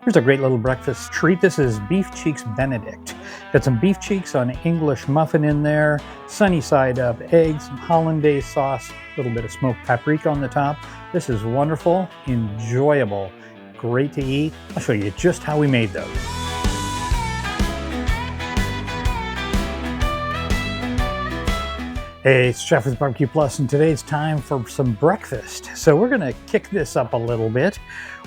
Here's a great little breakfast treat. This is Beef Cheeks Benedict. Got some beef cheeks on an English muffin in there, sunny side up, eggs, some hollandaise sauce, a little bit of smoked paprika on the top. This is wonderful, enjoyable, great to eat. I'll show you just how we made those. Hey, it's Jeff with Barbecue Plus, and today's time for some breakfast. So we're gonna kick this up a little bit.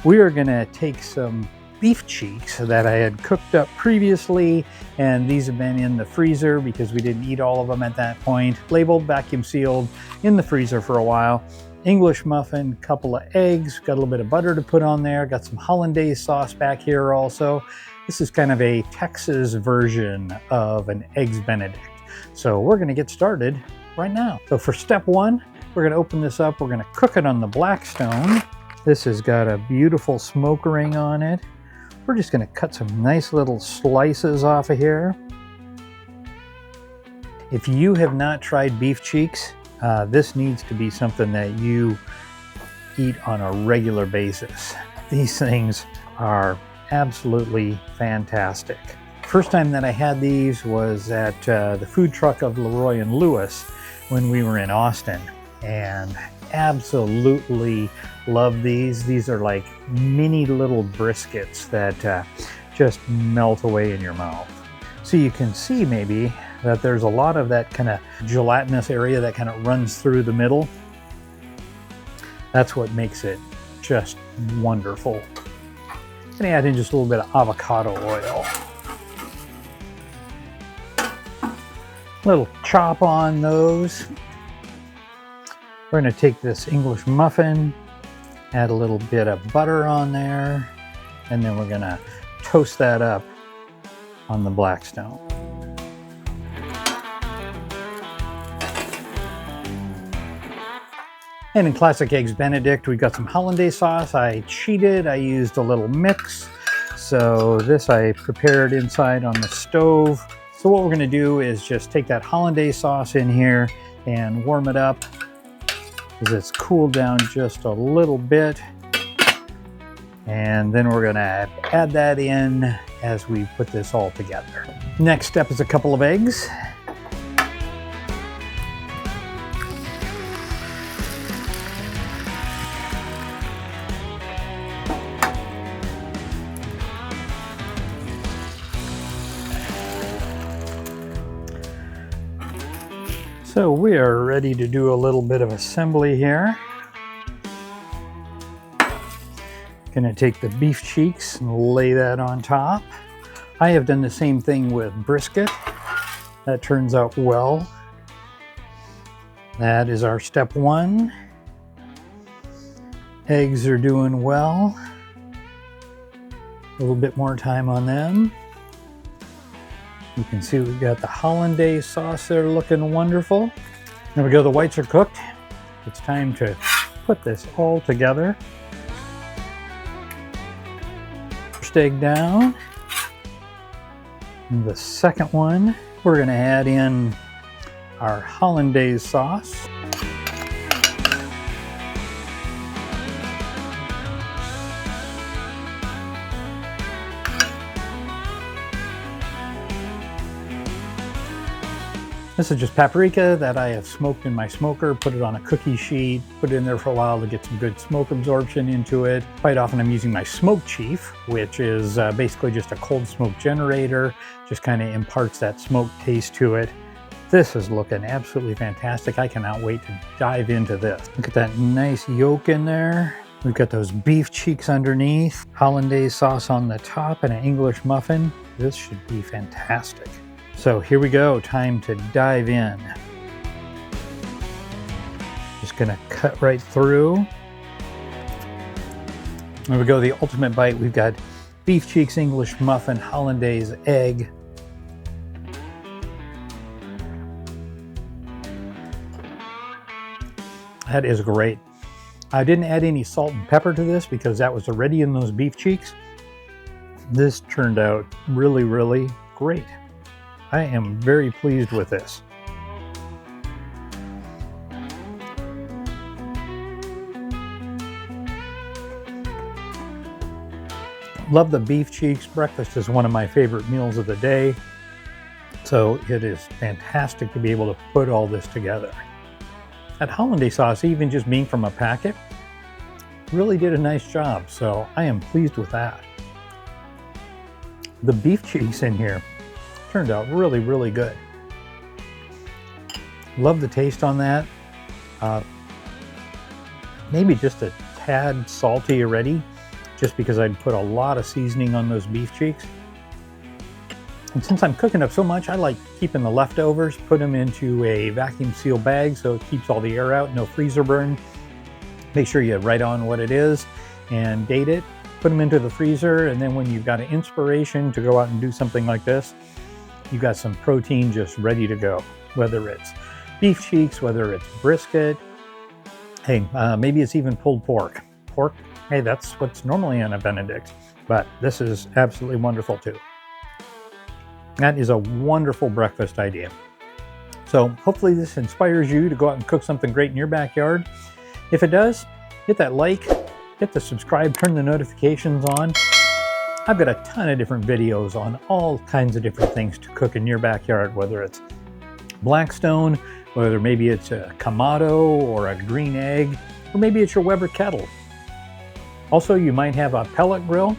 We are gonna take some beef cheeks that I had cooked up previously, and these have been in the freezer because we didn't eat all of them at that point. Labeled, vacuum sealed, in the freezer for a while. English muffin, couple of eggs, got a little bit of butter to put on there, got some hollandaise sauce back here also. This is kind of a Texas version of an Eggs Benedict. So we're gonna get started right now. So for step one, we're gonna open this up. We're gonna cook it on the Blackstone. This has got a beautiful smoke ring on it. We're just gonna cut some nice little slices off of here. If you have not tried beef cheeks, this needs to be something that you eat on a regular basis. These things are absolutely fantastic. First time that I had these was at the food truck of Leroy and Lewis when we were in Austin, and absolutely love these. These are like mini little briskets that just melt away in your mouth. So you can see maybe that there's a lot of that kind of gelatinous area that kind of runs through the middle. That's what makes it just wonderful. I'm gonna add in just a little bit of avocado oil. Little chop on those. We're going to take this English muffin, add a little bit of butter on there, and then we're going to toast that up on the Blackstone. And in classic Eggs Benedict, we've got some hollandaise sauce. I cheated, I used a little mix. So this I prepared inside on the stove. So what we're gonna do is just take that hollandaise sauce in here and warm it up as it's cooled down just a little bit. And then we're gonna add that in as we put this all together. Next step is a couple of eggs. So we are ready to do a little bit of assembly here. Gonna take the beef cheeks and lay that on top. I have done the same thing with brisket. That turns out well. That is our step one. Eggs are doing well. A little bit more time on them. You can see we've got the hollandaise sauce there looking wonderful. There we go, the whites are cooked. It's time to put this all together. First egg down. And the second one, we're gonna add in our hollandaise sauce. This is just paprika that I have smoked in my smoker, put it on a cookie sheet, put it in there for a while to get some good smoke absorption into it. Quite often I'm using my Smoke Chief, which is basically just a cold smoke generator, just kind of imparts that smoke taste to it. This is looking absolutely fantastic. I cannot wait to dive into this. Look at that nice yolk in there. We've got those beef cheeks underneath, hollandaise sauce on the top, and an English muffin. This should be fantastic. So here we go, time to dive in. Just gonna cut right through. There we go, the ultimate bite. We've got beef cheeks, English muffin, hollandaise, egg. That is great. I didn't add any salt and pepper to this because that was already in those beef cheeks. This turned out really, really great. I am very pleased with this. Love the beef cheeks. Breakfast is one of my favorite meals of the day. So it is fantastic to be able to put all this together. That hollandaise sauce, even just being from a packet, really did a nice job. So I am pleased with that. The beef cheeks in here turned out really, really good. Love the taste on that. Maybe just a tad salty already, just because I'd put a lot of seasoning on those beef cheeks. And since I'm cooking up so much, I like keeping the leftovers, put them into a vacuum seal bag so it keeps all the air out, no freezer burn. Make sure you write on what it is and date it. Put them into the freezer, and then when you've got an inspiration to go out and do something like this, you've got some protein just ready to go. Whether it's beef cheeks, whether it's brisket, hey, maybe it's even pulled pork. Pork, hey, that's what's normally in a Benedict, but this is absolutely wonderful too. That is a wonderful breakfast idea. So hopefully this inspires you to go out and cook something great in your backyard. If it does, hit that like, hit the subscribe, turn the notifications on. I've got a ton of different videos on all kinds of different things to cook in your backyard, whether it's Blackstone, whether maybe it's a Kamado or a green egg, or maybe it's your Weber kettle. Also, you might have a pellet grill,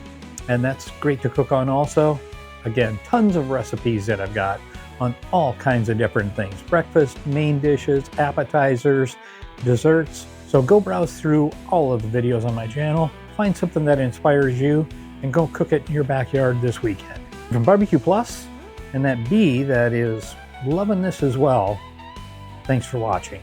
and that's great to cook on also. Again, tons of recipes that I've got on all kinds of different things. Breakfast, main dishes, appetizers, desserts. So go browse through all of the videos on my channel, find something that inspires you, and go cook it in your backyard this weekend. From Barbecue Plus, and that bee that is loving this as well, thanks for watching.